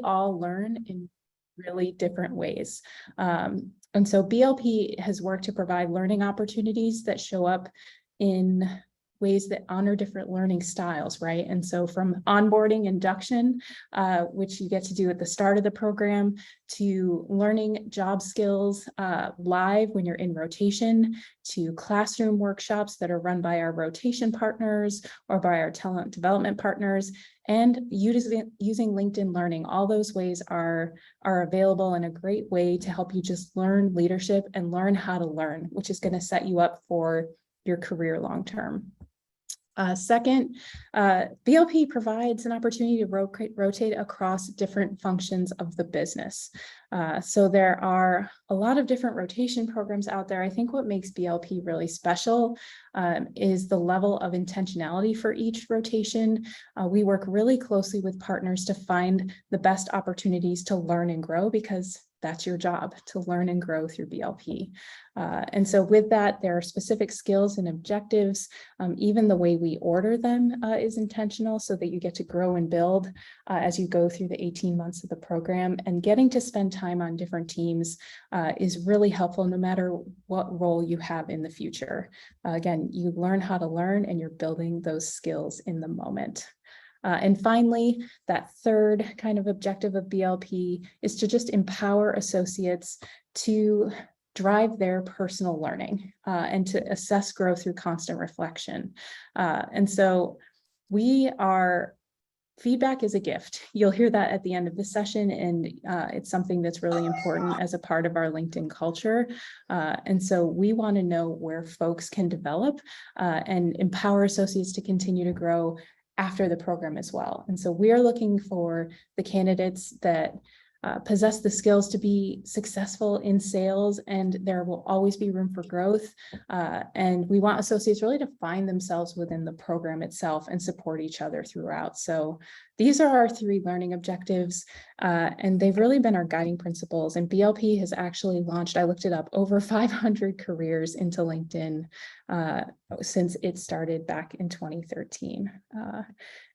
all learn in really different ways. And so BLP has worked to provide learning opportunities that show up in ways that honor different learning styles, right? And so from onboarding induction, which you get to do at the start of the program, to learning job skills live when you're in rotation, to classroom workshops that are run by our rotation partners or by our talent development partners, and using LinkedIn Learning. All those ways are available and a great way to help you just learn leadership and learn how to learn, which is going to set you up for your career long term. Second, BLP provides an opportunity to rotate across different functions of the business. So there are a lot of different rotation programs out there. I think what makes BLP really special is the level of intentionality for each rotation. We work really closely with partners to find the best opportunities to learn and grow, because that's your job, to learn and grow through BLP. And so with that, there are specific skills and objectives. Even the way we order them is intentional, so that you get to grow and build as you go through the 18 months of the program. And getting to spend time on different teams is really helpful no matter what role you have in the future. Again, you learn how to learn and you're building those skills in the moment. And finally, that third kind of objective of BLP is to just empower associates to drive their personal learning and to assess growth through constant reflection. And so feedback is a gift. You'll hear that at the end of the session, and it's something that's really important as a part of our LinkedIn culture. And so we want to know where folks can develop and empower associates to continue to grow after the program as well. And so we are looking for the candidates that possess the skills to be successful in sales, and there will always be room for growth. And we want associates really to find themselves within the program itself and support each other throughout. So these are our 3 learning objectives, and they've really been our guiding principles. And BLP has actually launched, I looked it up, over 500 careers into LinkedIn since it started back in 2013.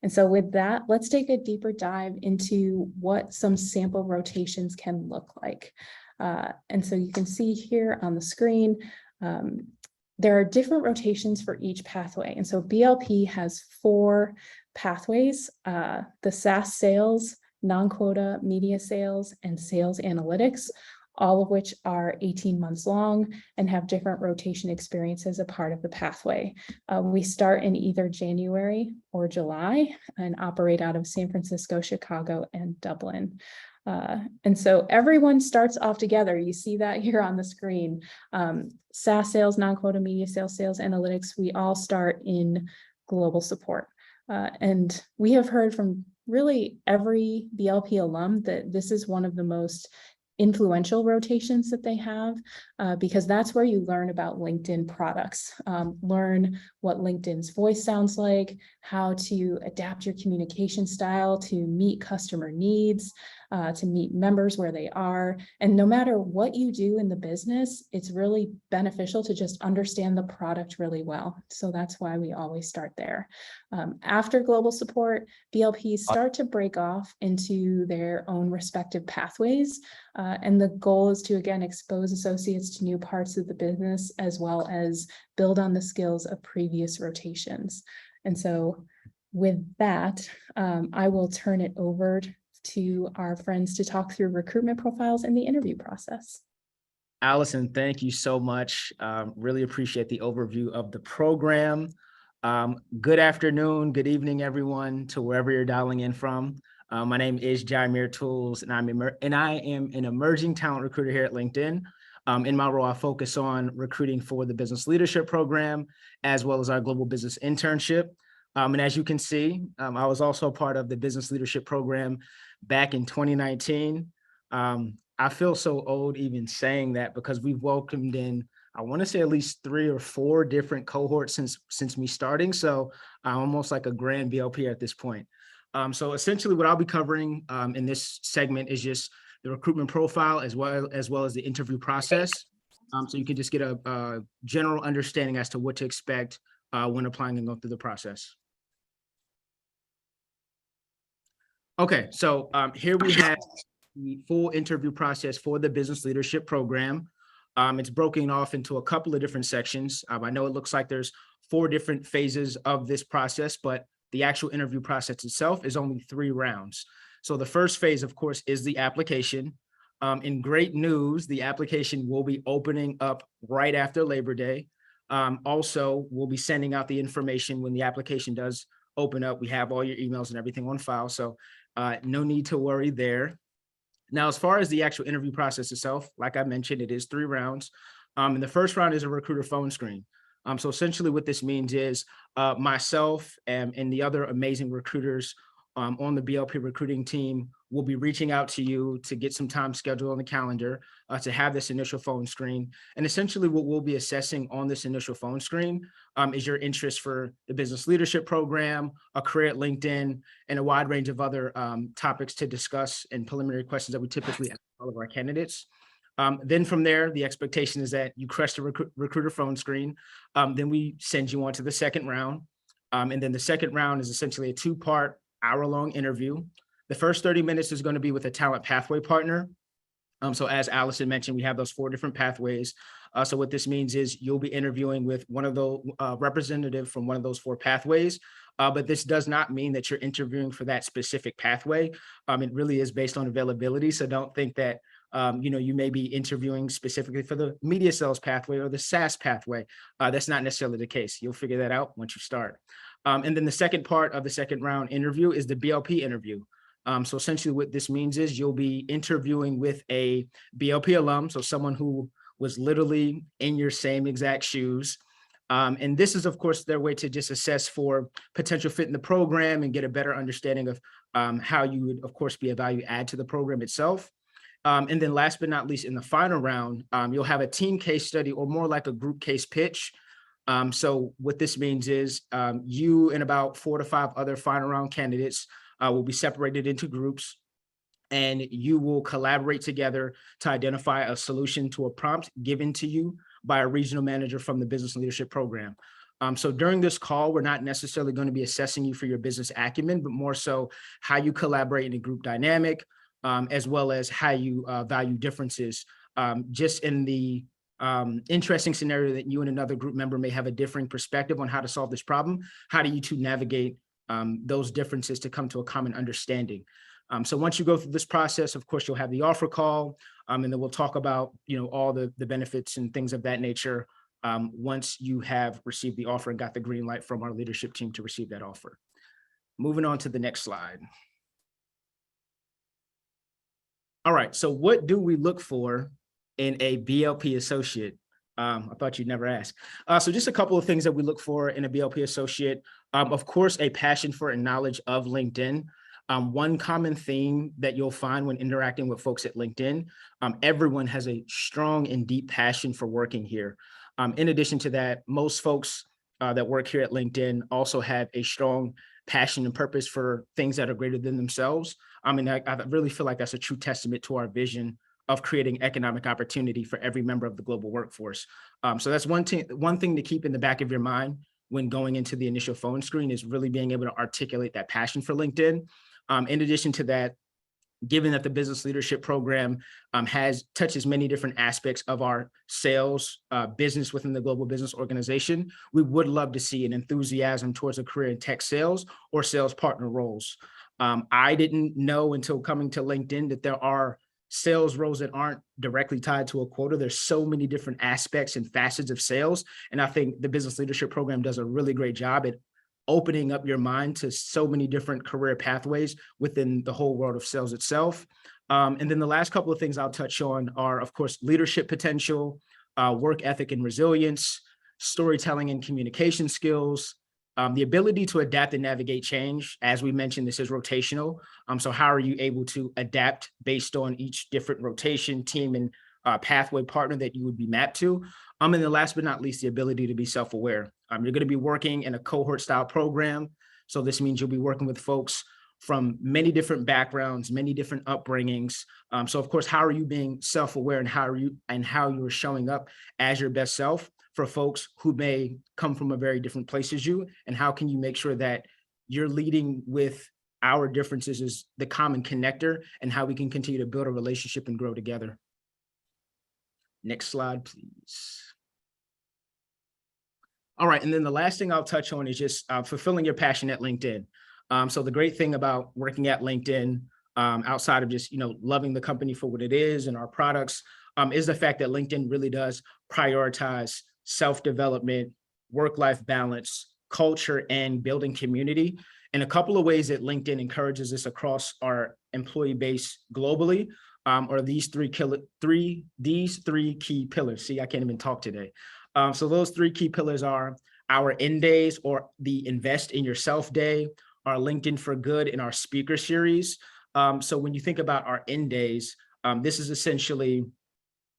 And so with that, let's take a deeper dive into what some sample rotations can look like. And so you can see here on the screen, there are different rotations for each pathway. And so BLP has 4 pathways: the SaaS sales, non-quota media sales, and sales analytics, all of which are 18 months long and have different rotation experiences a part of the pathway. We start in either January or July and operate out of San Francisco, Chicago, and Dublin. And so everyone starts off together. You see that here on the screen. SaaS sales, non-quota media sales, sales analytics, we all start in global support. And we have heard from really every BLP alum that this is one of the most influential rotations that they have, because that's where you learn about LinkedIn products, learn what LinkedIn's voice sounds like, how to adapt your communication style to meet customer needs, to meet members where they are. And no matter what you do in the business, it's really beneficial to just understand the product really well. So that's why we always start there. After global support, BLPs start to break off into their own respective pathways. And the goal is to, again, expose associates to new parts of the business, as well as build on the skills of previous rotations. And so with that, I will turn it over to our friends to talk through recruitment profiles and the interview process. Allison, thank you so much. Really appreciate the overview of the program. Good afternoon, good evening, everyone, to wherever you're dialing in from. My name is Jaimir Tools, and I am an emerging talent recruiter here at LinkedIn. In my role, I focus on recruiting for the business leadership program, as well as our global business internship. And as you can see, I was also a part of the business leadership program back in 2019. I feel so old even saying that, because we've welcomed in, I want to say, at least 3 or 4 different cohorts since me starting. So I'm almost like a grand BLP at this point. So essentially what I'll be covering in this segment is just the recruitment profile as well as the interview process. So you can just get a general understanding as to what to expect when applying and going through the process. Okay, so here we have the full interview process for the business leadership program. It's broken off into a couple of different sections. I know it looks like there's 4 different phases of this process, but the actual interview process itself is only 3 rounds. So the first phase, of course, is the application. In great news, the application will be opening up right after Labor Day. Also, we'll be sending out the information when the application does open up. We have all your emails and everything on file, so no need to worry there. Now, as far as the actual interview process itself, like I mentioned, it is 3 rounds. And the first round is a recruiter phone screen. So essentially what this means is myself and the other amazing recruiters on the BLP recruiting team will be reaching out to you to get some time scheduled on the calendar to have this initial phone screen. And essentially what we'll be assessing on this initial phone screen is your interest for the business leadership program, a career at LinkedIn, and a wide range of other topics to discuss and preliminary questions that we typically ask all of our candidates. Then from there, the expectation is that you crush the recruiter phone screen. Then we send you on to the second round. And then the second round is essentially a 2-part hour-long interview. The first 30 minutes is going to be with a talent pathway partner. So as Allison mentioned, we have those 4 different pathways. So what this means is you'll be interviewing with one of the representative from one of those 4 pathways. But this does not mean that you're interviewing for that specific pathway. It really is based on availability. So don't think that you may be interviewing specifically for the media sales pathway or the SaaS pathway. That's not necessarily the case. You'll figure that out once you start. And then the second part of the second round interview is the BLP interview. So essentially what this means is you'll be interviewing with a BLP alum, so someone who was literally in your same exact shoes. And this is, of course, their way to just assess for potential fit in the program and get a better understanding of how you would, of course, be a value add to the program itself. And then last but not least, in the final round, you'll have a team case study or more like a group case pitch. So what this means is you and about 4 to 5 other final round candidates will be separated into groups, and you will collaborate together to identify a solution to a prompt given to you by a regional manager from the business leadership program. So during this call, we're not necessarily going to be assessing you for your business acumen, but more so how you collaborate in a group dynamic, as well as how you value differences. Just in the interesting scenario that you and another group member may have a differing perspective on how to solve this problem, how do you two navigate those differences to come to a common understanding? So once you go through this process, of course, you'll have the offer call, and then we'll talk about all the benefits and things of that nature once you have received the offer and got the green light from our leadership team to receive that offer. Moving on to the next slide. All right, so what do we look for in a BLP associate? I thought you'd never ask. So just a couple of things that we look for in a BLP associate. Of course, a passion for and knowledge of LinkedIn. One common theme that you'll find when interacting with folks at LinkedIn, everyone has a strong and deep passion for working here. In addition to that, most folks that work here at LinkedIn also have a strong passion and purpose for things that are greater than themselves. I really feel like that's a true testament to our vision of creating economic opportunity for every member of the global workforce. So that's one thing to keep in the back of your mind when going into the initial phone screen, is really being able to articulate that passion for LinkedIn. In addition to that, given that the business leadership program touches many different aspects of our sales business within the global business organization, we would love to see an enthusiasm towards a career in tech sales or sales partner roles. I didn't know until coming to LinkedIn that there are sales roles that aren't directly tied to a quota. There's so many different aspects and facets of sales. And I think the business leadership program does a really great job at opening up your mind to so many different career pathways within the whole world of sales itself. And then the last couple of things I'll touch on are, of course, leadership potential, work ethic and resilience, storytelling and communication skills, the ability to adapt and navigate change. As we mentioned, this is rotational. So how are you able to adapt based on each different rotation, team, and pathway partner that you would be mapped to? And then last but not least, the ability to be self-aware. You're going to be working in a cohort style program. So this means you'll be working with folks from many different backgrounds, many different upbringings. So of course, how are you being self-aware, and how you are showing up as your best self for folks who may come from a very different place as you? And how can you make sure that you're leading with our differences is the common connector and how we can continue to build a relationship and grow together. Next slide, please. All right, and then the last thing I'll touch on is just fulfilling your passion at LinkedIn. So the great thing about working at LinkedIn, outside of just loving the company for what it is and our products, is the fact that LinkedIn really does prioritize self-development, work-life balance, culture, and building community. And a couple of ways that LinkedIn encourages this across our employee base globally are these three key pillars. See, I can't even talk today. So those three key pillars are our End Days, or the Invest in Yourself Day, our LinkedIn for Good, and our speaker series. So when you think about our End Days, this is essentially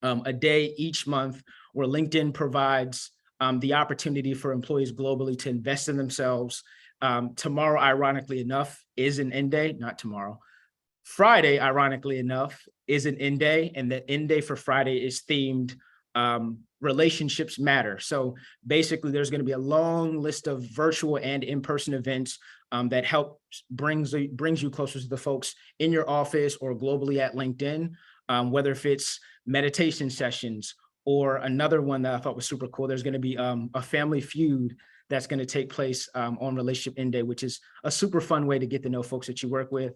a day each month where LinkedIn provides the opportunity for employees globally to invest in themselves. Tomorrow, ironically enough, is an End Day, not tomorrow. Friday, ironically enough, is an End Day, and the End Day for Friday is themed Relationships Matter. So basically, there's going to be a long list of virtual and in-person events that brings you closer to the folks in your office or globally at LinkedIn, whether if it's meditation sessions or another one that I thought was super cool. There's going to be a family feud that's going to take place on Relationship End Day, which is a super fun way to get to know folks that you work with.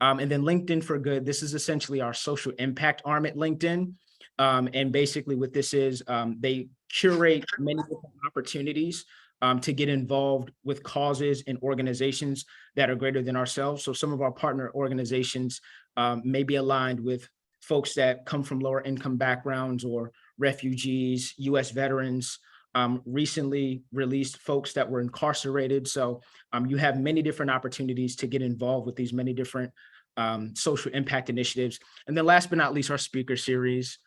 And then LinkedIn for Good, this is essentially our social impact arm at LinkedIn. And basically what this is, they curate many different opportunities to get involved with causes and organizations that are greater than ourselves. So some of our partner organizations may be aligned with folks that come from lower income backgrounds or refugees, US veterans, recently released folks that were incarcerated. So you have many different opportunities to get involved with these many different social impact initiatives. And then last but not least, our speaker series.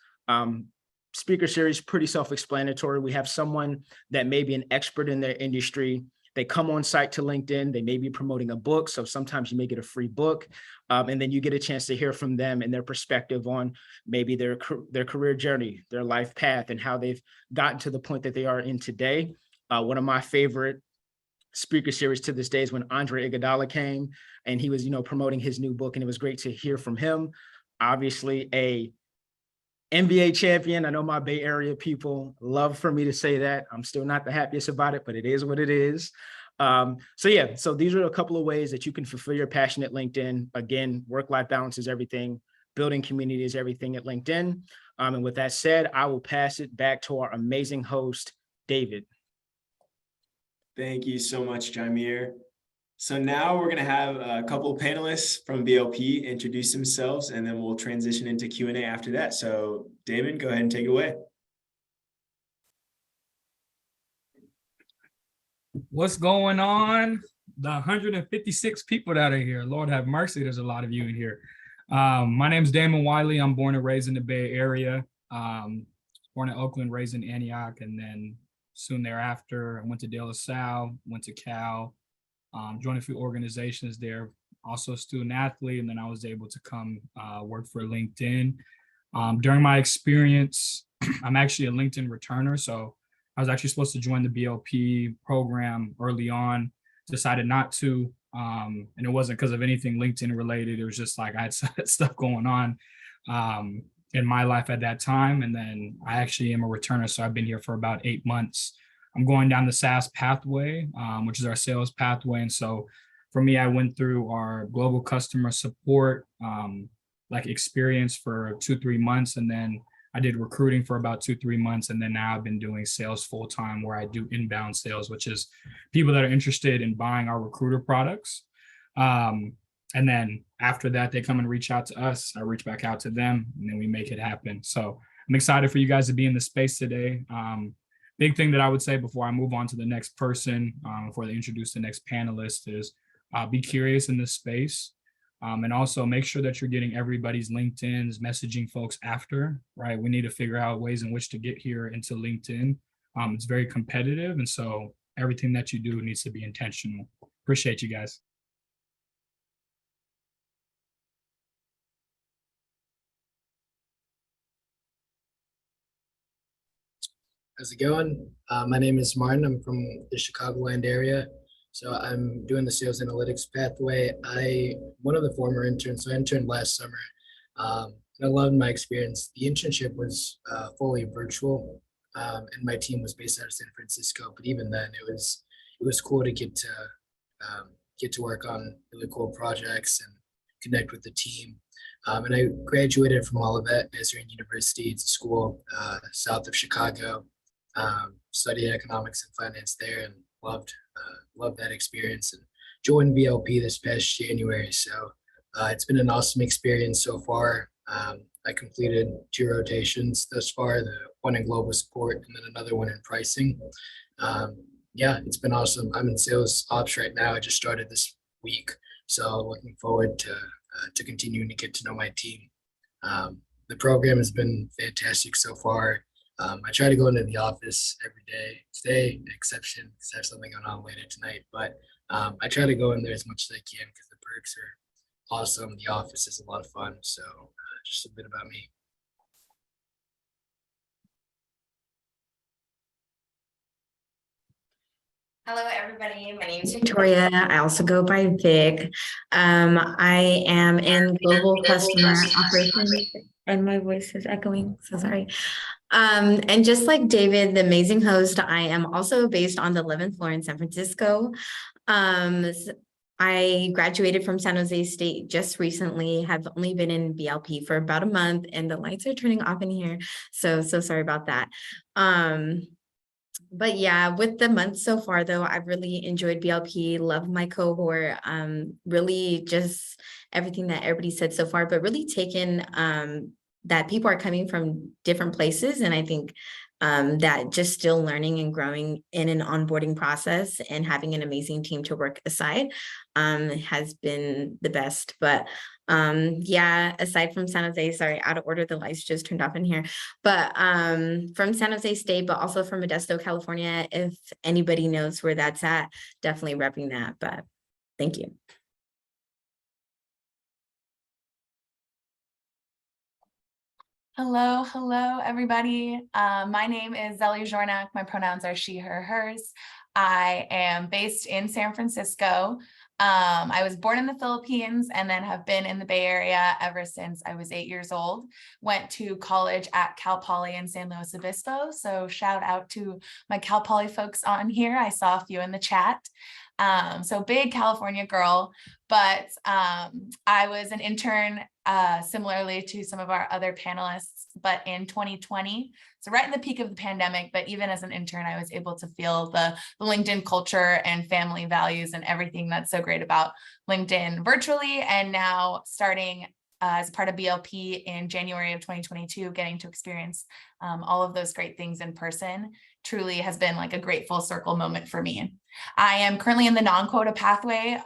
Speaker series, pretty self-explanatory. We have someone that may be an expert in their industry. They come on site to LinkedIn. They may be promoting a book. So sometimes you may get a free book. And then you get a chance to hear from them and their perspective on maybe their career journey, their life path, and how they've gotten to the point that they are in today. One of my favorite speaker series to this day is when Andre Iguodala came and he was, promoting his new book, and it was great to hear from him. Obviously, a NBA champion. I know my Bay Area people love for me to say that. I'm still not the happiest about it, but it is what it is. So these are a couple of ways that you can fulfill your passion at LinkedIn. Again, work-life balance is everything. Building community is everything at LinkedIn. And with that said, I will pass it back to our amazing host, David. Thank you so much, Jameer. So now we're going to have a couple of panelists from BLP introduce themselves, and then we'll transition into Q&A after that. So Damon, go ahead and take it away. What's going on? The 156 people that are here. Lord have mercy, there's a lot of you in here. My name is Damon Wiley. I'm born and raised in the Bay Area. Born in Oakland, raised in Antioch, and then soon thereafter, I went to De La Salle, went to Cal, joined a few organizations there, also a student athlete, and then I was able to come work for LinkedIn. During my experience, I'm actually a LinkedIn returner, so I was actually supposed to join the BLP program early on, decided not to, and it wasn't because of anything LinkedIn related. It was just like I had stuff going on in my life at that time, and then I actually am a returner, so I've been here for about 8 months. I'm going down the SaaS pathway, which is our sales pathway. And so for me, I went through our global customer support experience for 2-3 months. And then I did recruiting for about 2-3 months. And then now I've been doing sales full time, where I do inbound sales, which is people that are interested in buying our recruiter products. And then after that, they come and reach out to us. I reach back out to them, and then we make it happen. So I'm excited for you guys to be in the space today. Big thing that I would say before I move on to the next person, before they introduce the next panelist, is be curious in this space. And also make sure that you're getting everybody's LinkedIn's, messaging folks after, right? We need to figure out ways in which to get here into LinkedIn. It's very competitive. And so everything that you do needs to be intentional. Appreciate you guys. How's it going? My name is Martin. I'm from the Chicagoland area. So I'm doing the sales analytics pathway. One of the former interns, so I interned last summer. And I loved my experience. The internship was fully virtual, and my team was based out of San Francisco. But even then, it was cool to get to work on really cool projects and connect with the team. And I graduated from Olivet Nazarene University. It's a school south of Chicago. Studied economics and finance there, and loved that experience. And joined BLP this past January. So it's been an awesome experience so far. I completed 2 rotations thus far, the one in global support and then another one in pricing. Yeah, it's been awesome. I'm in sales ops right now. I just started this week, so looking forward to continuing to get to know my team. The program has been fantastic so far. I try to go into the office every day. Today, exception, because I have something going on later tonight. But I try to go in there as much as I can because the perks are awesome. The office is a lot of fun. So just a bit about me. Hello, everybody. My name is Victoria. I also go by Vic. I am in global customer operations, and my voice is echoing, so sorry. And just like David, the amazing host, I am also based on the 11th floor in San Francisco. I graduated from San Jose State just recently, have only been in BLP for about a month, and the lights are turning off in here. So sorry about that. But yeah, with the month so far, though, I've really enjoyed BLP, love my cohort, really just everything that everybody said so far, but really taken that people are coming from different places. And I think that just still learning and growing in an onboarding process and having an amazing team to work aside has been the best. But yeah, aside from San Jose, sorry, out of order, the lights just turned off in here. But from San Jose State, but also from Modesto, California, if anybody knows where that's at, definitely repping that. But thank you. Hello, everybody. My name is Zelly Jornak. My pronouns are she, her, hers. I am based in San Francisco. I was born in the Philippines and then have been in the Bay Area ever since I was 8 years old. Went to college at Cal Poly in San Luis Obispo. So shout out to my Cal Poly folks on here. I saw a few in the chat. So big California girl, but I was an intern similarly to some of our other panelists, but in 2020, so right in the peak of the pandemic, but even as an intern, I was able to feel the LinkedIn culture and family values and everything that's so great about LinkedIn virtually. And now starting as part of BLP in January of 2022, getting to experience all of those great things in person truly has been like a great full circle moment for me. I am currently in the non-quota pathway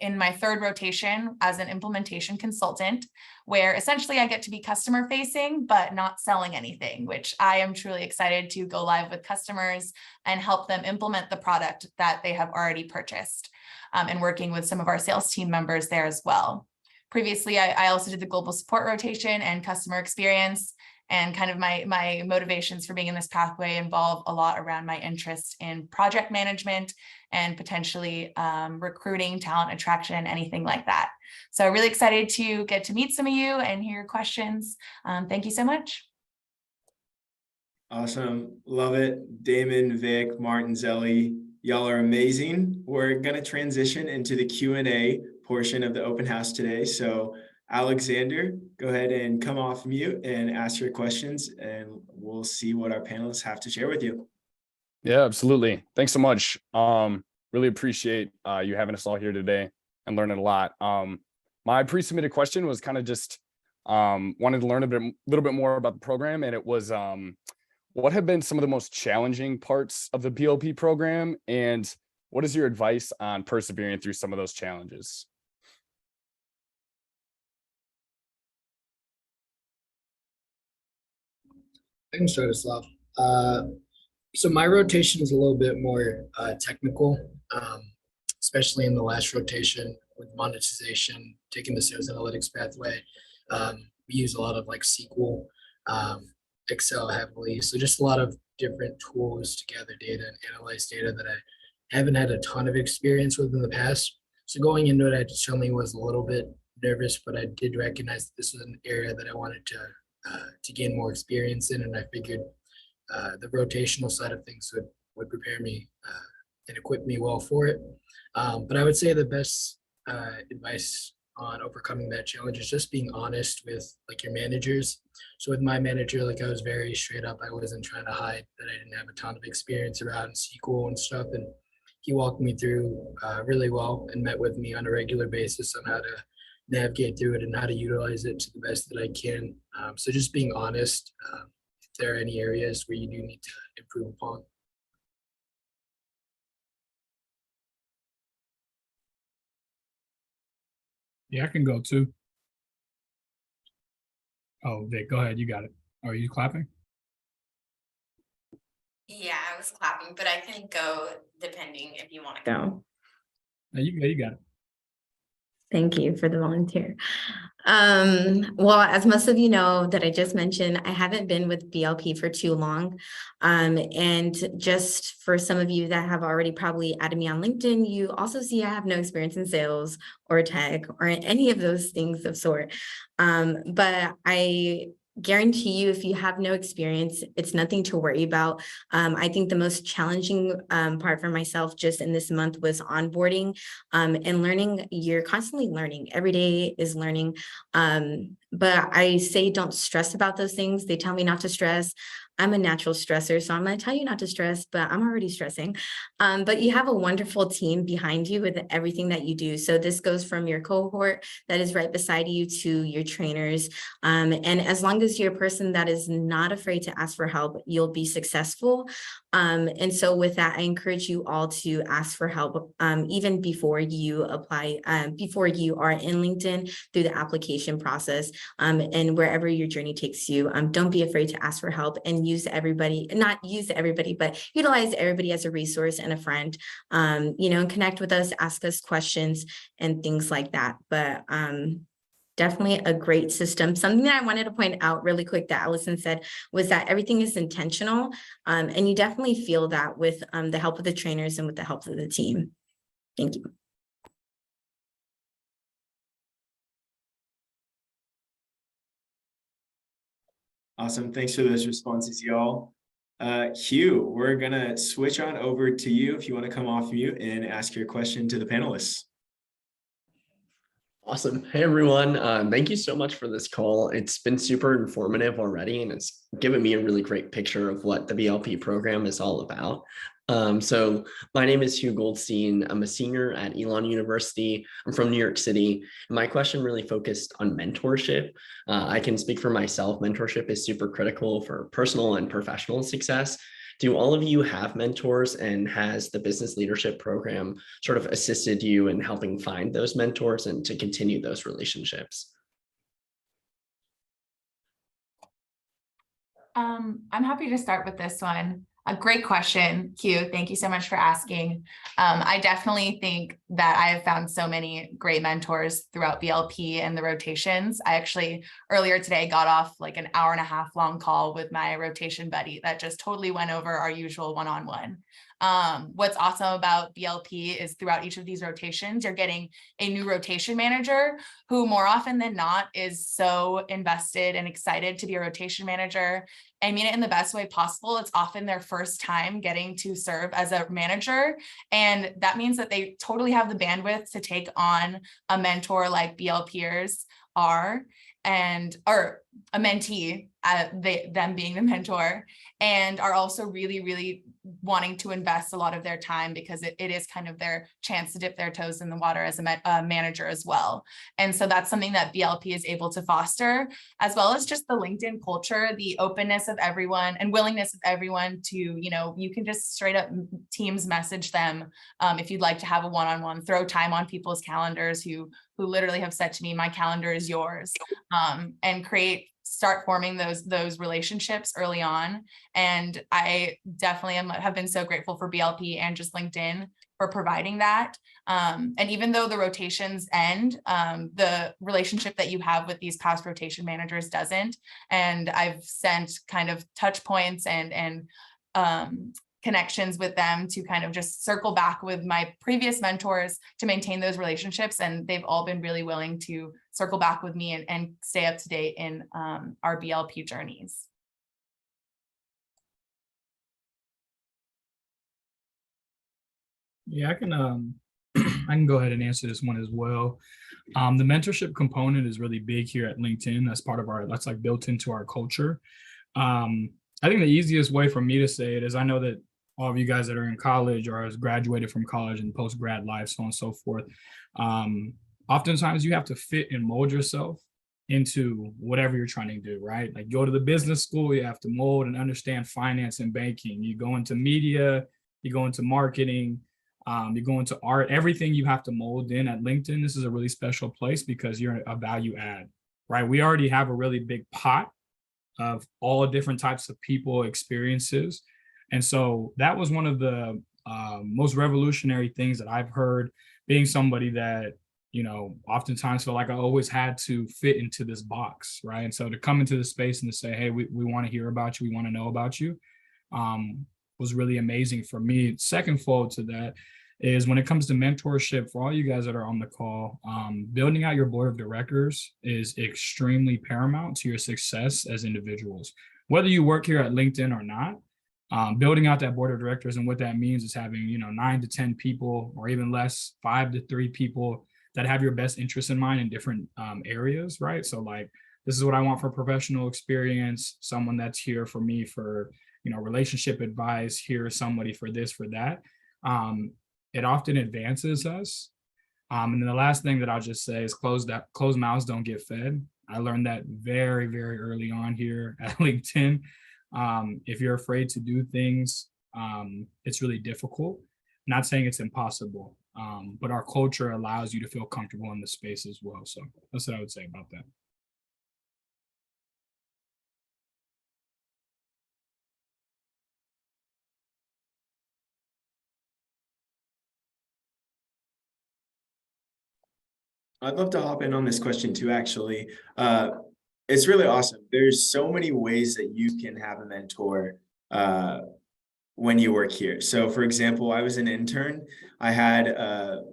in my 3rd rotation as an implementation consultant, where essentially I get to be customer facing, but not selling anything, which I am truly excited to go live with customers and help them implement the product that they have already purchased, and working with some of our sales team members there as well. Previously, I also did the global support rotation and customer experience, and kind of my motivations for being in this pathway involve a lot around my interest in project management and potentially recruiting, talent attraction, anything like that. So really excited to get to meet some of you and hear your questions. Thank you so much. Awesome. Love it. Damon, Vic, Martin, Zelly, y'all are amazing. We're going to transition into the Q&A portion of the open house today. So Alexander, go ahead and come off mute and ask your questions, and we'll see what our panelists have to share with you. Yeah, absolutely. Thanks so much. Really appreciate you having us all here today and learning a lot. My pre-submitted question was kind of just wanted to learn a little bit more about the program, and it was what have been some of the most challenging parts of the BLP program, and what is your advice on persevering through some of those challenges? I can start us off. So my rotation is a little bit more technical, especially in the last rotation with monetization, taking the sales analytics pathway. We use a lot of like SQL, Excel heavily. So just a lot of different tools to gather data and analyze data that I haven't had a ton of experience with in the past. So going into it, I certainly was a little bit nervous, but I did recognize that this was an area that I wanted to gain more experience in, and I figured the rotational side of things would prepare me and equip me well for it. But I would say the best advice on overcoming that challenge is just being honest with like your managers. So with my manager, like I was very straight up. I wasn't trying to hide that I didn't have a ton of experience around SQL and stuff. And he walked me through really well and met with me on a regular basis on how to navigate through it and how to utilize it to the best that I can. So just being honest, if there are any areas where you do need to improve upon. Yeah, I can go too. Oh, Vic, go ahead. You got it. Are you clapping? Yeah, I was clapping, but I can go depending if you want to go. No, you got it. Thank you for the volunteer. Well, as most of you know that I just mentioned, I haven't been with BLP for too long. And just for some of you that have already probably added me on LinkedIn, you also see I have no experience in sales or tech or any of those things of sort. But I guarantee you, if you have no experience, it's nothing to worry about. I think the most challenging part for myself just in this month was onboarding and learning. You're constantly learning. Every day is learning. But I say don't stress about those things. They tell me not to stress. I'm a natural stressor, so I'm going to tell you not to stress, but I'm already stressing. But you have a wonderful team behind you with everything that you do. So this goes from your cohort that is right beside you to your trainers. And as long as you're a person that is not afraid to ask for help, you'll be successful. And so with that, I encourage you all to ask for help even before you apply, before you are in LinkedIn through the application process and wherever your journey takes you. Don't be afraid to ask for help and use everybody, not use everybody, but utilize everybody as a resource and a friend, you know, and connect with us, ask us questions and things like that. But definitely a great system. Something that I wanted to point out really quick that Allison said was that everything is intentional. And you definitely feel that with the help of the trainers and with the help of the team. Thank you. Awesome. Thanks for those responses, y'all. Hugh, we're gonna switch on over to you if you want to come off mute and ask your question to the panelists. Awesome. Hey, everyone. Thank you so much for this call. It's been super informative already, and it's given me a really great picture of what the BLP program is all about. So my name is Hugh Goldstein. I'm a senior at Elon University. I'm from New York City. My question really focused on mentorship. I can speak for myself. Mentorship is super critical for personal and professional success. Do all of you have mentors, and has the business leadership program sort of assisted you in helping find those mentors and to continue those relationships? I'm happy to start with this one. A great question, Hugh. Thank you so much for asking. I definitely think that I have found so many great mentors throughout BLP and the rotations. I actually earlier today got off like an 1.5 hour long call with my rotation buddy that just totally went over our usual one-on-one. What's awesome about BLP is throughout each of these rotations, you're getting a new rotation manager who more often than not is so invested and excited to be a rotation manager. I mean it in the best way possible. It's often their first time getting to serve as a manager. And that means that they totally have the bandwidth to take on a mentor like BLPers are, or a mentee, them being the mentor, and are also really, really wanting to invest a lot of their time because it is kind of their chance to dip their toes in the water as a manager as well. And so that's something that BLP is able to foster, as well as just the LinkedIn culture, the openness of everyone and willingness of everyone to, you know, you can just straight up Teams message them if you'd like to have a one-on-one, throw time on people's calendars who literally have said to me, my calendar is yours, and start forming those relationships early on. And I definitely have been so grateful for BLP and just LinkedIn for providing that. And even though the rotations end, the relationship that you have with these past rotation managers doesn't. And I've sent kind of touch points and connections with them to kind of just circle back with my previous mentors to maintain those relationships. And they've all been really willing to circle back with me and stay up to date in our BLP journeys. Yeah, I can I can go ahead and answer this one as well. The mentorship component is really big here at LinkedIn. That's part of that's like built into our culture. I think the easiest way for me to say it is I know that all of you guys that are in college or has graduated from college and post-grad life, so on and so forth. Oftentimes you have to fit and mold yourself into whatever you're trying to do, right? Like go to the business school, you have to mold and understand finance and banking. You go into media, you go into marketing, you go into art, everything you have to mold in. At LinkedIn, this is a really special place because you're a value add, right? We already have a really big pot of all different types of people, experiences. And so that was one of the most revolutionary things that I've heard, being somebody that, you know, oftentimes feel like I always had to fit into this box, right? And so to come into the space and to say, hey, we want to hear about you, we want to know about you, was really amazing for me. Second fold to that is when it comes to mentorship, for all you guys that are on the call, building out your board of directors is extremely paramount to your success as individuals. Whether you work here at LinkedIn or not, building out that board of directors, and what that means is having, you know, 9 to 10 people or even less, 5 to 3 people that have your best interests in mind in different areas, right? So like, this is what I want for professional experience, someone that's here for me for, you know, relationship advice, here is somebody for this, for that. It often advances us. And then the last thing that I'll just say is closed mouths don't get fed. I learned that very, very early on here at LinkedIn. If you're afraid to do things, it's really difficult. Not saying it's impossible, but our culture allows you to feel comfortable in the space as well. So that's what I would say about that. I'd love to hop in on this question too, actually. It's really awesome. There's so many ways that you can have a mentor when you work here. So for example, I was an intern. I had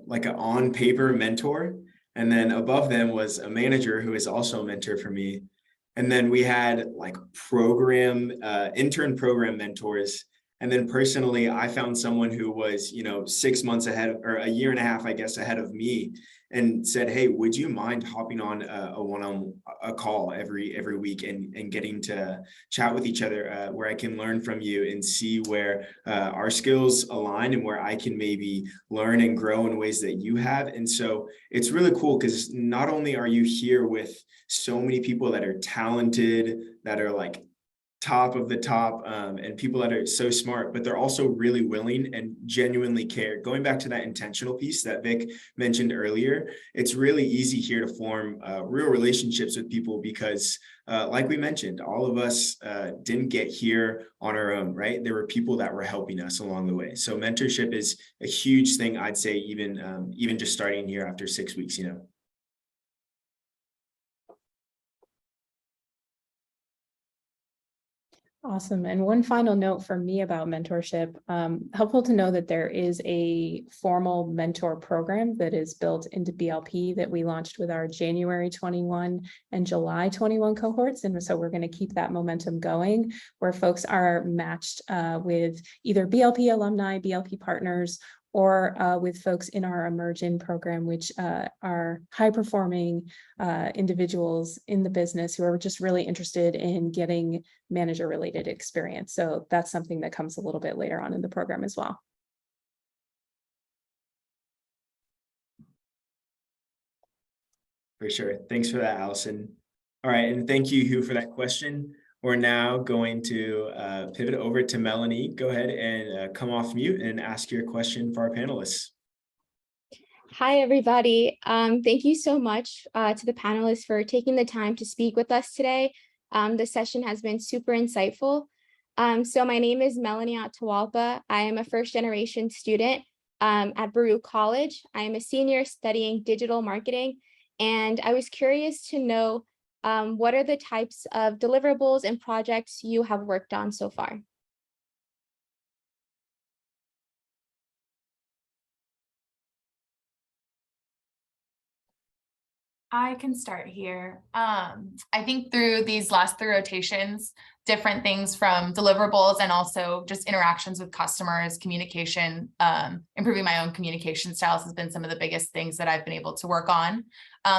like an on paper mentor, and then above them was a manager who is also a mentor for me. And then we had like intern program mentors. And then personally, I found someone who was, you know, 6 months ahead, or a year and a half, I guess, ahead of me, and said, hey, would you mind hopping on a call every week and getting to chat with each other, where I can learn from you and see where our skills align and where I can maybe learn and grow in ways that you have. And so it's really cool because not only are you here with so many people that are talented, that are like top of the top, and people that are so smart, but they're also really willing and genuinely care. Going back to that intentional piece that Vic mentioned earlier, it's really easy here to form real relationships with people because like we mentioned, all of us didn't get here on our own, right? There were people that were helping us along the way. So mentorship is a huge thing, I'd say, even just starting here after 6 weeks, you know. Awesome. And one final note for me about mentorship, helpful to know that there is a formal mentor program that is built into BLP that we launched with our January 21 and July 21 cohorts. And so we're going to keep that momentum going, where folks are matched with either BLP alumni, BLP partners, or with folks in our Emerging program, which are high-performing individuals in the business who are just really interested in getting manager-related experience. So that's something that comes a little bit later on in the program as well. For sure. Thanks for that, Allison. All right, and thank you, Hugh, for that question. We're now going to pivot over to Melanie. Go ahead and come off mute and ask your question for our panelists. Hi, everybody. Thank you so much to the panelists for taking the time to speak with us today. The session has been super insightful. So my name is Melanie Atawalpa. I am a first-generation student at Baruch College. I am a senior studying digital marketing, and I was curious to know what are the types of deliverables and projects you have worked on so far? I can start here. I think through these last 3 rotations, different things from deliverables and also just interactions with customers, communication, improving my own communication styles has been some of the biggest things that I've been able to work on.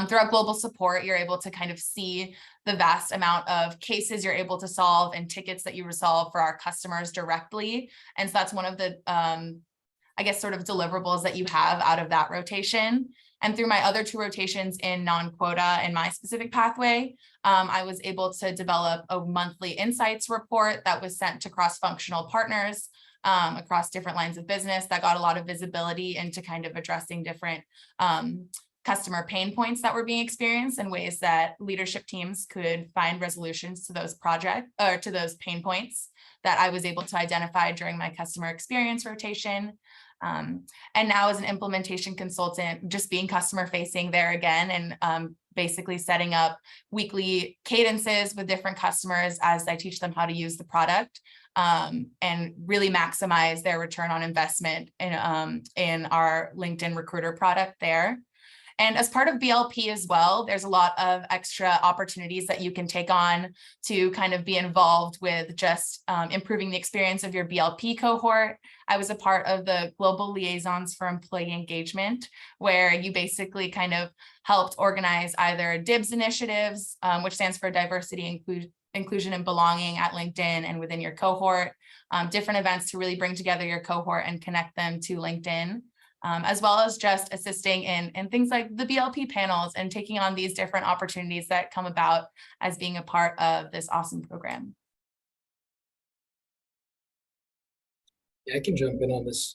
Throughout global support, you're able to kind of see the vast amount of cases you're able to solve and tickets that you resolve for our customers directly. And so that's one of the, I guess, sort of deliverables that you have out of that rotation. And through my other 2 rotations in non-quota and my specific pathway, I was able to develop a monthly insights report that was sent to cross-functional partners across different lines of business that got a lot of visibility into kind of addressing different customer pain points that were being experienced and ways that leadership teams could find resolutions to those to those pain points that I was able to identify during my customer experience rotation. And now as an implementation consultant, just being customer facing there again and basically setting up weekly cadences with different customers as I teach them how to use the product and really maximize their return on investment in our LinkedIn Recruiter product there. And as part of BLP as well, there's a lot of extra opportunities that you can take on to kind of be involved with just improving the experience of your BLP cohort. I was a part of the Global Liaisons for Employee Engagement, where you basically kind of helped organize either DIBS initiatives, which stands for Diversity, Inclusion and Belonging at LinkedIn and within your cohort, different events to really bring together your cohort and connect them to LinkedIn. As well as just assisting in things like the BLP panels and taking on these different opportunities that come about as being a part of this awesome program. Yeah, I can jump in on this.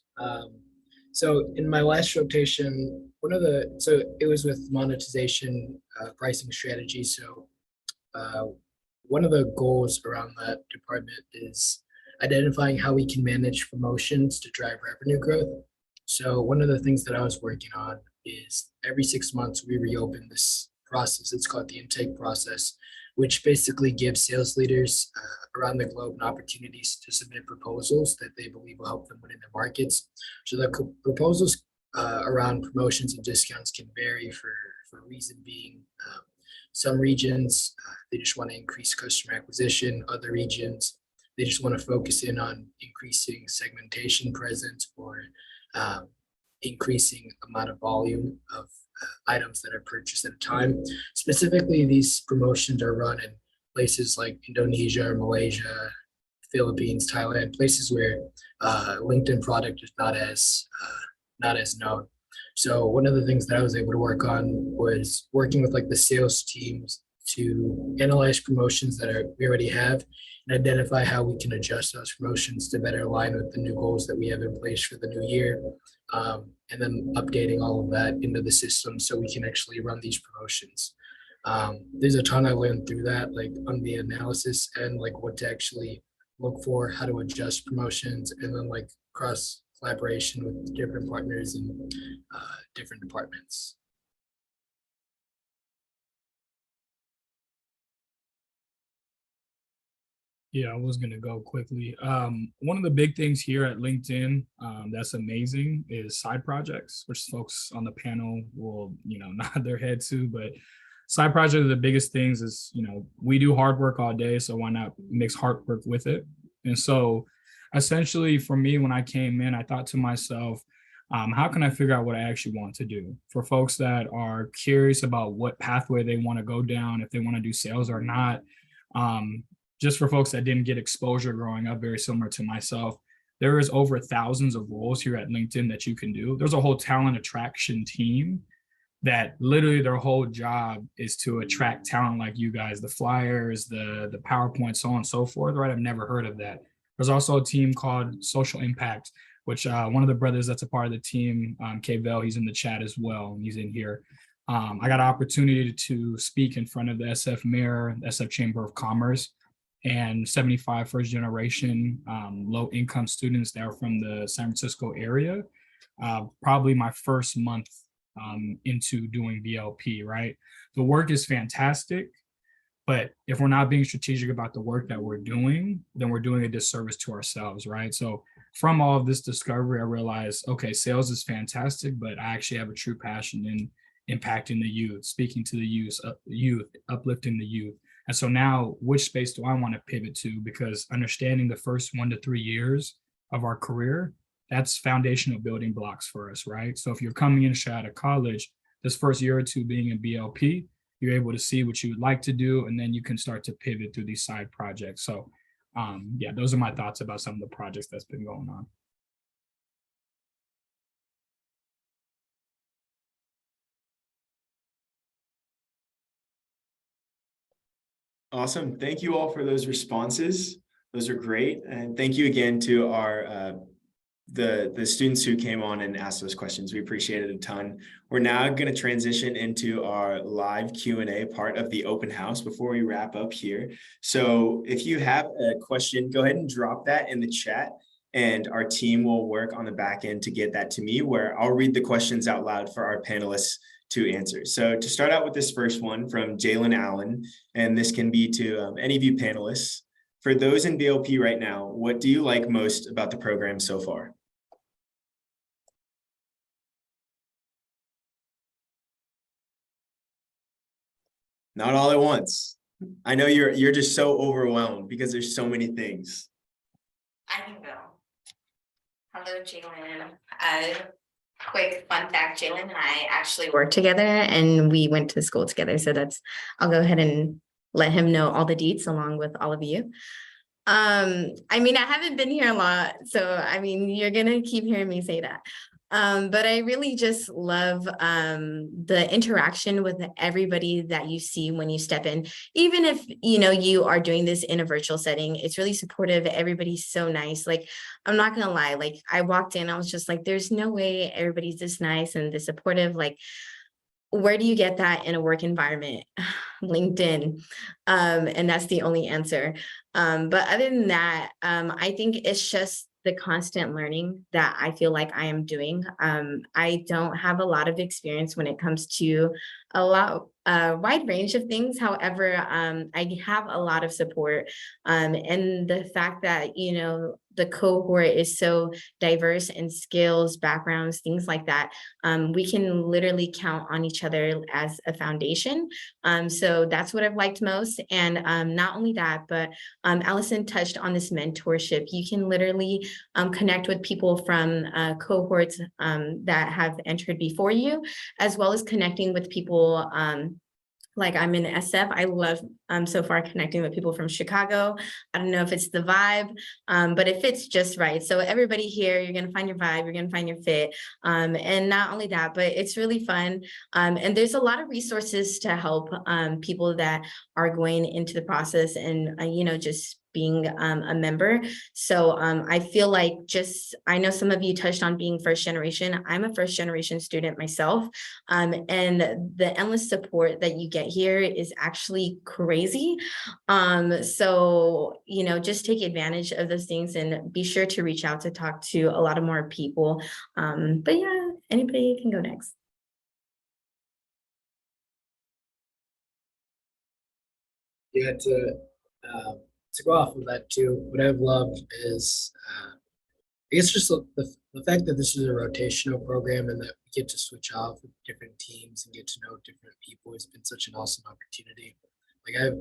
So in my last rotation, it was with monetization pricing strategy. So one of the goals around that department is identifying how we can manage promotions to drive revenue growth. So one of the things that I was working on is every 6 months we reopen this process. It's called the intake process, which basically gives sales leaders around the globe an opportunities to submit proposals that they believe will help them win in their markets. So the proposals around promotions and discounts can vary for reason being some regions, they just want to increase customer acquisition. Other regions, they just want to focus in on increasing segmentation presence or increasing amount of volume of items that are purchased at a time. Specifically, these promotions are run in places like Indonesia or Malaysia, Philippines, Thailand, places where LinkedIn product is not as known. So one of the things that I was able to work on was working with like the sales teams to analyze promotions that we already have and identify how we can adjust those promotions to better align with the new goals that we have in place for the new year. And then updating all of that into the system so we can actually run these promotions. There's a ton I learned through that, like on the analysis and like what to actually look for, how to adjust promotions, and then like cross collaboration with different partners and different departments. Yeah, I was gonna go quickly. One of the big things here at LinkedIn that's amazing is side projects, which folks on the panel will, nod their head to. But side projects are the biggest things. Is we do hard work all day, so why not mix hard work with it? And so, essentially, for me, when I came in, I thought to myself, how can I figure out what I actually want to do? For folks that are curious about what pathway they want to go down, if they want to do sales or not. Just for folks that didn't get exposure growing up, very similar to myself, there is over thousands of roles here at LinkedIn that you can do. There's a whole talent attraction team that literally their whole job is to attract talent like you guys, the flyers, the PowerPoint, so on and so forth, right? I've never heard of that. There's also a team called Social Impact, which one of the brothers that's a part of the team, K-Vel, he's in the chat as well, and he's in here. I got an opportunity to speak in front of the SF Mayor, SF Chamber of Commerce, and 75 first generation low income students that are from the San Francisco area. Probably my first month into doing BLP, right? The work is fantastic, but if we're not being strategic about the work that we're doing, then we're doing a disservice to ourselves, right? So from all of this discovery, I realized, okay, sales is fantastic, but I actually have a true passion impacting the youth, speaking to the youth, uplifting the youth. And so now, which space do I want to pivot to? Because understanding the first 1 to 3 years of our career, that's foundational building blocks for us, right? So if you're coming in straight out of college, this first year or two being in BLP, you're able to see what you would like to do, and then you can start to pivot through these side projects. So yeah, those are my thoughts about some of the projects that's been going on. Awesome. Thank you all for those responses. Those are great. And thank you again to our the students who came on and asked those questions. We appreciate it a ton. We're now going to transition into our live Q&A part of the open house before we wrap up here. So if you have a question, go ahead and drop that in the chat, and our team will work on the back end to get that to me, where I'll read the questions out loud for our panelists to answer. So to start out with this first one from Jalen Allen, and this can be to any of you panelists. For those in BLP right now, what do you like most about the program so far? Not all at once. I know you're just so overwhelmed because there's so many things. I can go. Hello, Jalen. Quick fun fact, Jalen and I actually worked together and we went to school together. So I'll go ahead and let him know all the deets along with all of you. I mean, I haven't been here a lot, so I mean, you're gonna keep hearing me say that. But I really just love the interaction with everybody that you see when you step in. Even if, you know, you are doing this in a virtual setting, it's really supportive. Everybody's so nice. Like, I'm not gonna lie, like I walked in, I was just like, there's no way everybody's this nice and this supportive. Like, where do you get that in a work environment? LinkedIn. And that's the only answer. But other than that, I think it's just the constant learning that I feel like I am doing. I don't have a lot of experience when it comes to a wide range of things. However, I have a lot of support. And the fact that, you know, the cohort is so diverse in skills, backgrounds, things like that. We can literally count on each other as a foundation. So that's what I've liked most. And not only that, but Allison touched on this mentorship. You can literally connect with people from cohorts that have entered before you, as well as connecting with people like I'm in SF. I love so far connecting with people from Chicago. I don't know if it's the vibe, but it fits just right. So everybody here, you're going to find your vibe, you're going to find your fit. And not only that, but it's really fun. And there's a lot of resources to help people that are going into the process and, you know, just being a member. So I feel like I know some of you touched on being first generation. I'm a first generation student myself. And the endless support that you get here is actually crazy. So, you know, just take advantage of those things and be sure to reach out to talk to a lot of more people. But yeah, anybody can go next. Yeah, to go off of that too, what I've loved is, I guess just the fact that this is a rotational program and that we get to switch off with different teams and get to know different people has been such an awesome opportunity. Like I've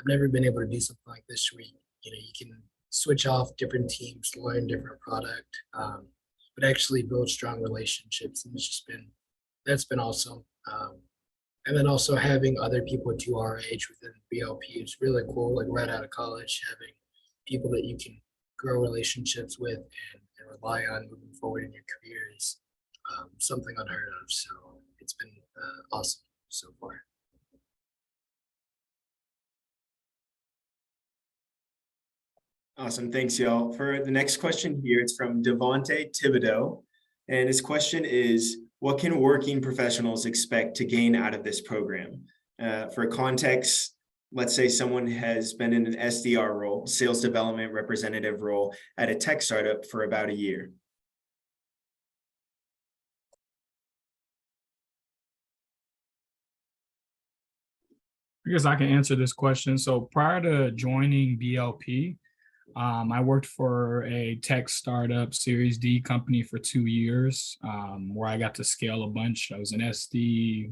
never been able to do something like this where you know, you can switch off different teams, learn different product, but actually build strong relationships. And that's been awesome. And then also having other people to our age within BLP is really cool, like right out of college, having people that you can grow relationships with and rely on moving forward in your career is something unheard of. So it's been awesome so far. Awesome. Thanks, y'all. For the next question here, it's from Devonte Thibodeau. And his question is, what can working professionals expect to gain out of this program? For context, let's say someone has been in an SDR role, sales development representative role at a tech startup for about a year. I guess I can answer this question. So prior to joining BLP, I worked for a tech startup Series D company for 2 years, where I got to scale a bunch. I was an SD,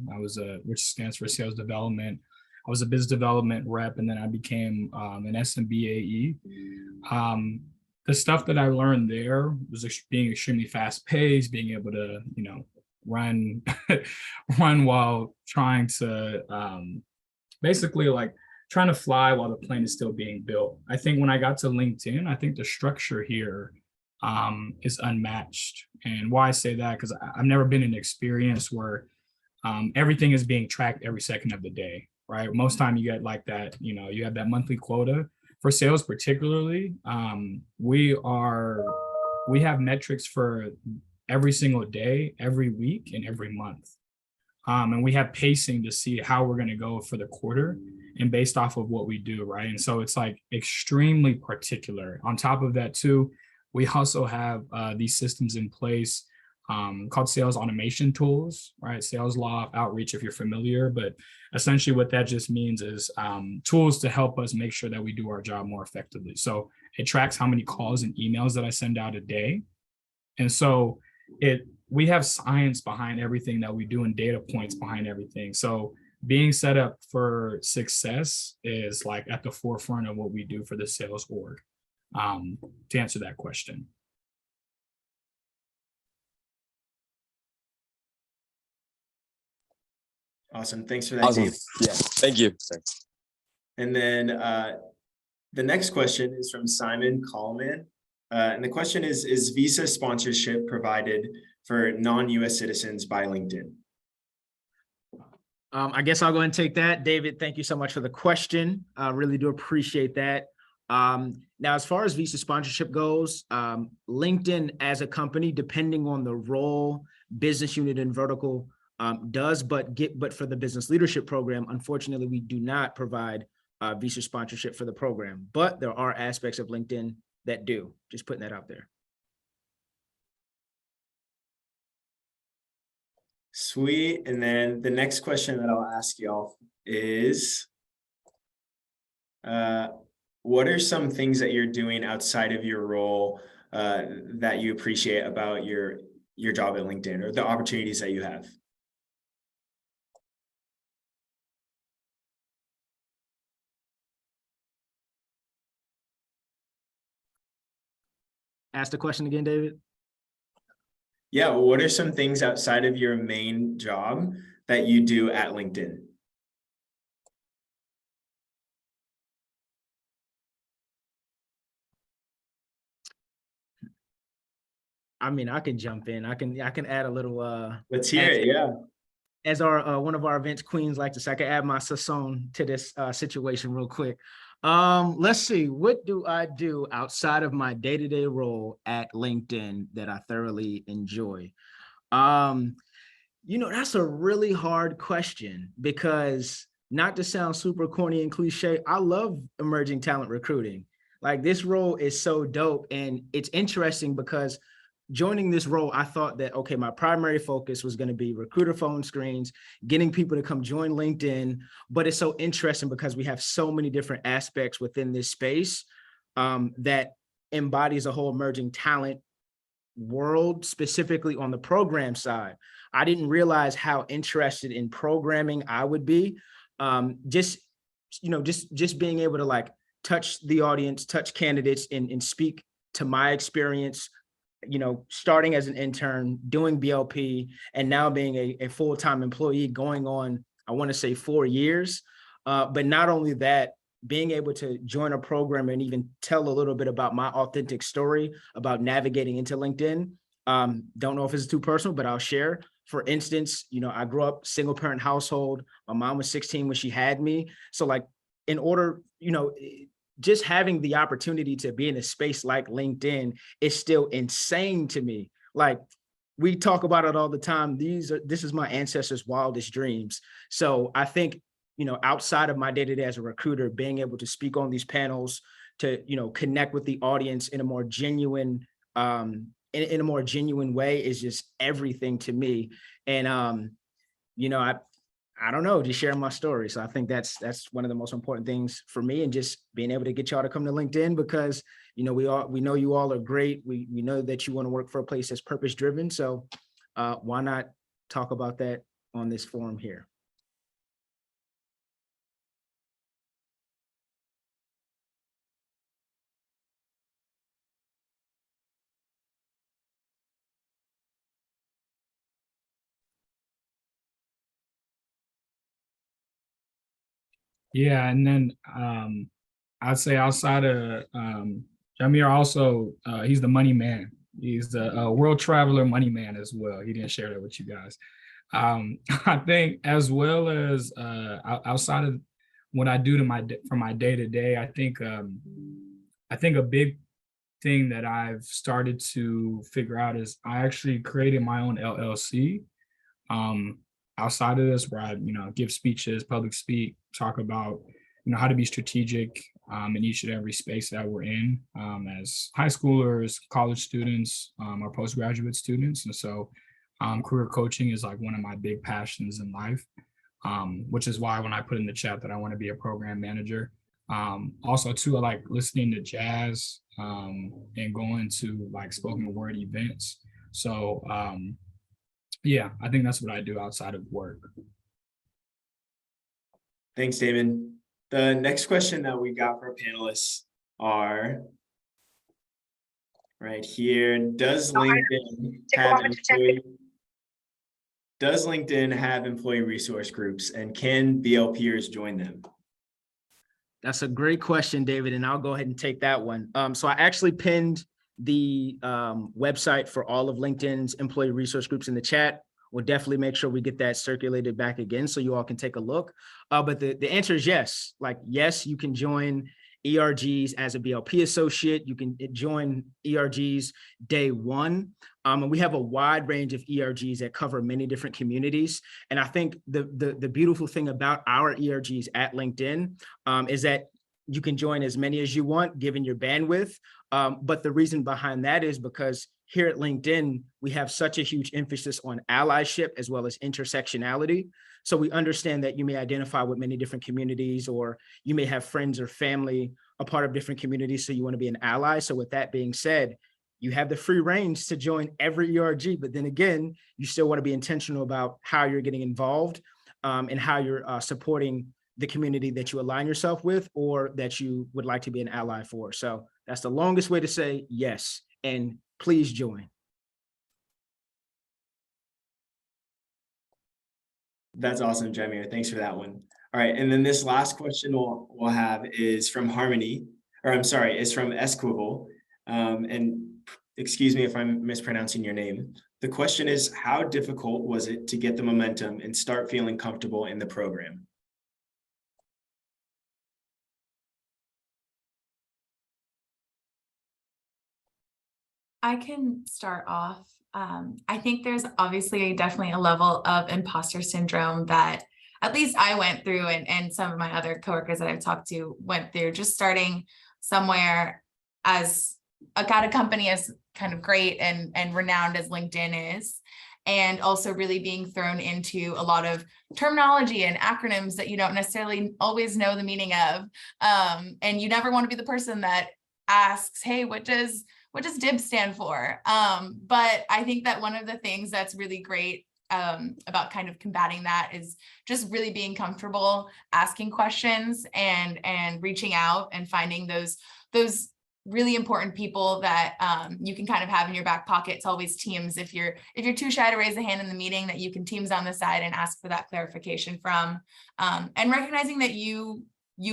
which stands for sales development. I was a business development rep, and then I became an SMB AE. The stuff that I learned there was being extremely fast paced, being able to, run, run while trying to basically like trying to fly while the plane is still being built. I think when I got to LinkedIn, I think the structure here is unmatched. And why I say that, because I've never been in an experience where everything is being tracked every second of the day, right? Most time you get like that, you have that monthly quota. For sales particularly, we have metrics for every single day, every week, and every month. And we have pacing to see how we're going to go for the quarter and based off of what we do, right? And so it's like extremely particular. On top of that too, we also have these systems in place called sales automation tools, right? Salesloft, Outreach, if you're familiar, but essentially what that just means is tools to help us make sure that we do our job more effectively. So it tracks how many calls and emails that I send out a day. And so we have science behind everything that we do and data points behind everything. So being set up for success is like at the forefront of what we do for the sales org, to answer that question. Awesome. Thanks for that. Awesome. Dave. Yeah. Thank you. Thanks. And then the next question is from Simon Coleman. And the question is visa sponsorship provided for non-US citizens by LinkedIn? I guess I'll go ahead and take that. David, thank you so much for the question. I really do appreciate that. Now, as far as visa sponsorship goes, LinkedIn as a company, depending on the role, business unit, and vertical, does, but for the business leadership program, unfortunately, we do not provide visa sponsorship for the program, but there are aspects of LinkedIn that do. Just putting that out there. Sweet. And then the next question that I'll ask y'all is, what are some things that you're doing outside of your role that you appreciate about your job at LinkedIn or the opportunities that you have? Ask the question again, David. Yeah, what are some things outside of your main job that you do at LinkedIn? I mean, I can jump in. I can add a little. Let's hear it. Yeah. As our one of our events queens like to say, I can add my sazon to this situation real quick. Let's see, what do I do outside of my day-to-day role at LinkedIn that I thoroughly enjoy? That's a really hard question because, not to sound super corny and cliche, I love emerging talent recruiting. Like, this role is so dope, and it's interesting because joining this role, I thought that, okay, my primary focus was going to be recruiter phone screens, getting people to come join LinkedIn. But it's so interesting because we have so many different aspects within this space that embodies a whole emerging talent world, specifically on the program side. I didn't realize how interested in programming I would be. Just being able to like touch the audience, touch candidates, and speak to my experience, starting as an intern, doing BLP, and now being a full-time employee going on, I want to say 4 years. But not only that, being able to join a program and even tell a little bit about my authentic story about navigating into LinkedIn. Don't know if it's too personal, but I'll share. For instance, I grew up single parent household. My mom was 16 when she had me. So like, in order, just having the opportunity to be in a space like LinkedIn is still insane to me. Like, we talk about it all the time. This is my ancestors' wildest dreams. So I think, outside of my day-to-day as a recruiter, being able to speak on these panels, to, connect with the audience in a more genuine, in a more genuine way is just everything to me. And, I don't know, just sharing my story. So I think that's one of the most important things for me, and just being able to get y'all to come to LinkedIn, because we know you all are great. We know that you want to work for a place that's purpose driven. So why not talk about that on this forum here? Yeah, and then I'd say outside of Jamir, also he's the money man. He's the world traveler money man as well. He didn't share that with you guys. I think, as well as outside of what I do for my day to day, I think a big thing that I've started to figure out is I actually created my own LLC. Outside of this, where I, give speeches, public speak, talk about, how to be strategic in each and every space that we're in as high schoolers, college students, or postgraduate students. And so career coaching is like one of my big passions in life, which is why when I put in the chat that I want to be a program manager. Also too, I like listening to jazz and going to like spoken word events. So yeah, I think that's what I do outside of work. Thanks, Damon. The next question that we got for our panelists are right here. Does LinkedIn have employee resource groups, and can BLPers join them? That's a great question, David, and I'll go ahead and take that one. So I actually pinned the website for all of LinkedIn's employee resource groups in the chat. We'll definitely make sure we get that circulated back again so you all can take a look. But the answer is yes. Yes, you can join ERGs as a BLP associate. You can join ERGs day one. And we have a wide range of ERGs that cover many different communities. And I think the beautiful thing about our ERGs at LinkedIn is that you can join as many as you want, given your bandwidth. But the reason behind that is because here at LinkedIn, we have such a huge emphasis on allyship as well as intersectionality. So we understand that you may identify with many different communities, or you may have friends or family a part of different communities, so you want to be an ally. So with that being said, you have the free range to join every ERG, but then again, you still want to be intentional about how you're getting involved and how you're supporting the community that you align yourself with or that you would like to be an ally for. So that's the longest way to say yes, and please join. That's awesome, Jamir. Thanks for that one. All right, and then this last question we'll have is from Harmony, or I'm sorry, is from Esquivel. And excuse me if I'm mispronouncing your name. The question is, how difficult was it to get the momentum and start feeling comfortable in the program? I can start off. I think there's obviously definitely a level of imposter syndrome that at least I went through, and some of my other coworkers that I've talked to went through, just starting somewhere as at a company as kind of great and renowned as LinkedIn is, and also really being thrown into a lot of terminology and acronyms that you don't necessarily always know the meaning of. And you never want to be the person that asks, hey, what does DIB stand for? But I think that one of the things that's really great about kind of combating that is just really being comfortable asking questions and reaching out and finding those really important people that you can kind of have in your back pocket. It's always Teams. If you're too shy to raise a hand in the meeting, that you can Teams on the side and ask for that clarification from, and recognizing that you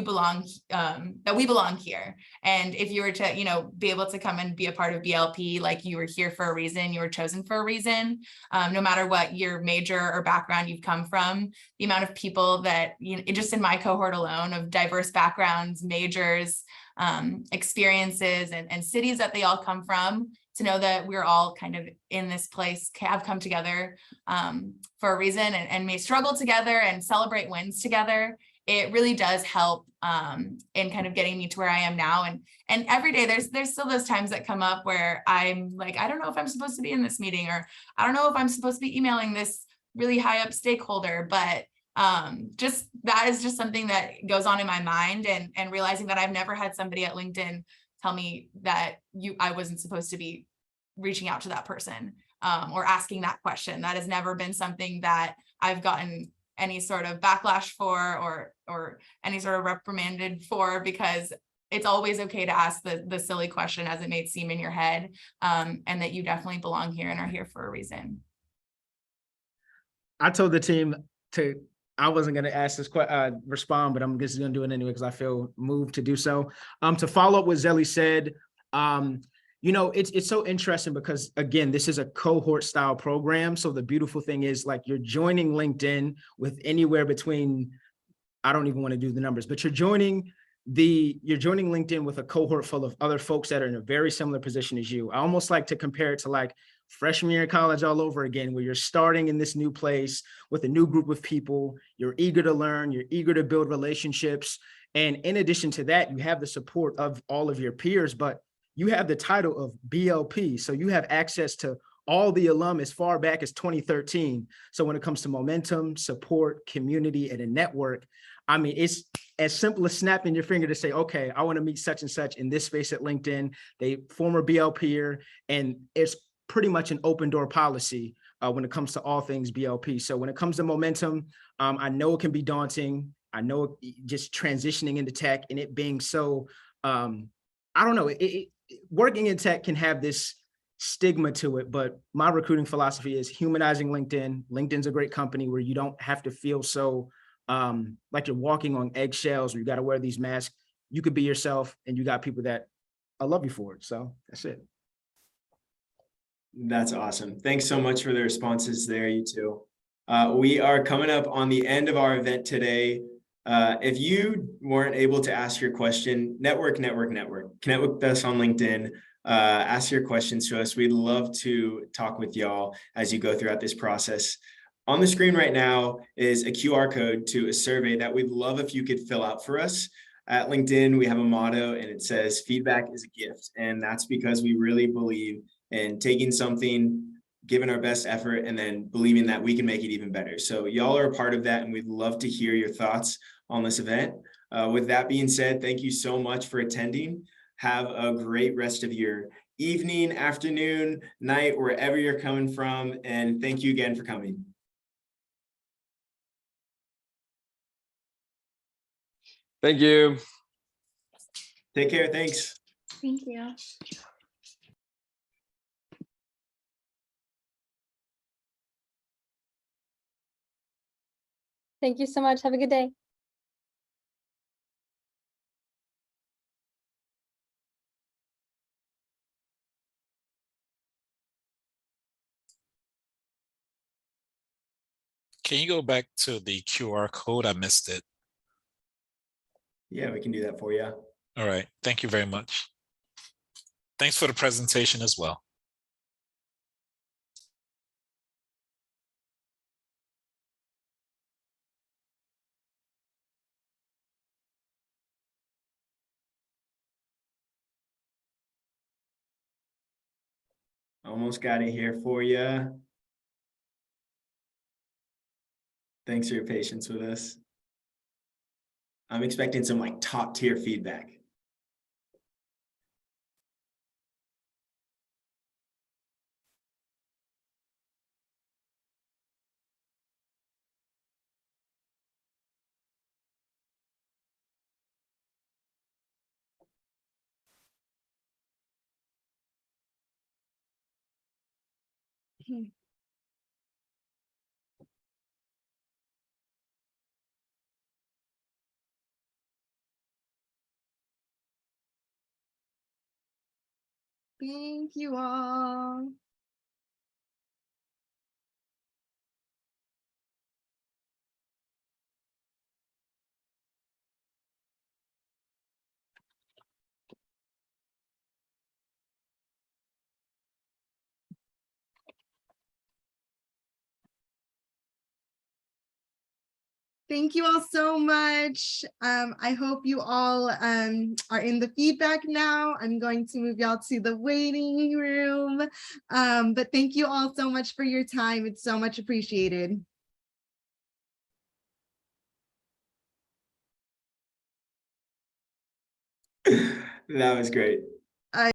belong, that we belong here. And if you were to, be able to come and be a part of BLP, like you were here for a reason, you were chosen for a reason, no matter what your major or background you've come from, the amount of people that, just in my cohort alone of diverse backgrounds, majors, experiences and cities that they all come from, to know that we're all kind of in this place, have come together for a reason and may struggle together and celebrate wins together. It really does help in kind of getting me to where I am now. And every day there's still those times that come up where I'm like, I don't know if I'm supposed to be in this meeting, or I don't know if I'm supposed to be emailing this really high up stakeholder, but Just that is just something that goes on in my mind, and realizing that I've never had somebody at LinkedIn tell me that I wasn't supposed to be reaching out to that person, or asking that question. That has never been something that I've gotten any sort of backlash for, or any sort of reprimanded for, because it's always okay to ask the silly question as it may seem in your head, and that you definitely belong here and are here for a reason. I told the team I wasn't going to ask this respond, but I'm just going to do it anyway because I feel moved to do so. To follow up what Zelly said, it's so interesting because, again, this is a cohort style program. So the beautiful thing is, like, you're joining LinkedIn with anywhere between, I don't even want to do the numbers, but you're joining LinkedIn with a cohort full of other folks that are in a very similar position as you. I almost like to compare it to like freshman year of college all over again, where you're starting in this new place with a new group of people. You're eager to learn, you're eager to build relationships. And in addition to that, you have the support of all of your peers, but you have the title of BLP. So you have access to all the alum as far back as 2013. So when it comes to momentum, support, community, and a network, I mean, it's as simple as snapping your finger to say, okay, I want to meet such and such in this space at LinkedIn. They former BLPer, and it's pretty much an open door policy when it comes to all things BLP. So when it comes to momentum, I know it can be daunting. I know just transitioning into tech and it being so, I don't know, working in tech can have this stigma to it, but my recruiting philosophy is humanizing LinkedIn. LinkedIn's a great company where you don't have to feel so like you're walking on eggshells or you got to wear these masks. You could be yourself and you got people that love you for it. So that's it. That's awesome. Thanks so much for the responses there, you two. We are coming up on the end of our event today. If you weren't able to ask your question, network. Connect with us on LinkedIn. Ask your questions to us. We'd love to talk with y'all as you go throughout this process. On the screen right now is a QR code to a survey that we'd love if you could fill out for us. At LinkedIn, we have a motto and it says feedback is a gift. And that's because we really believe in taking something, giving our best effort, and then believing that we can make it even better. So y'all are a part of that, and we'd love to hear your thoughts on this event. With that being said, thank you so much for attending. Have a great rest of your evening, afternoon, night, wherever you're coming from. And thank you again for coming. Thank you. Take care. Thanks. Thank you. Thank you so much. Have a good day. Can you go back to the QR code? I missed it. Yeah, we can do that for you. All right. Thank you very much. Thanks for the presentation as well. Almost got it here for you. Thanks for your patience with us. I'm expecting some like top tier feedback. Thank you all. Thank you all so much. I hope you all are in the feedback now. I'm going to move y'all to the waiting room. But thank you all so much for your time. It's so much appreciated. That was great.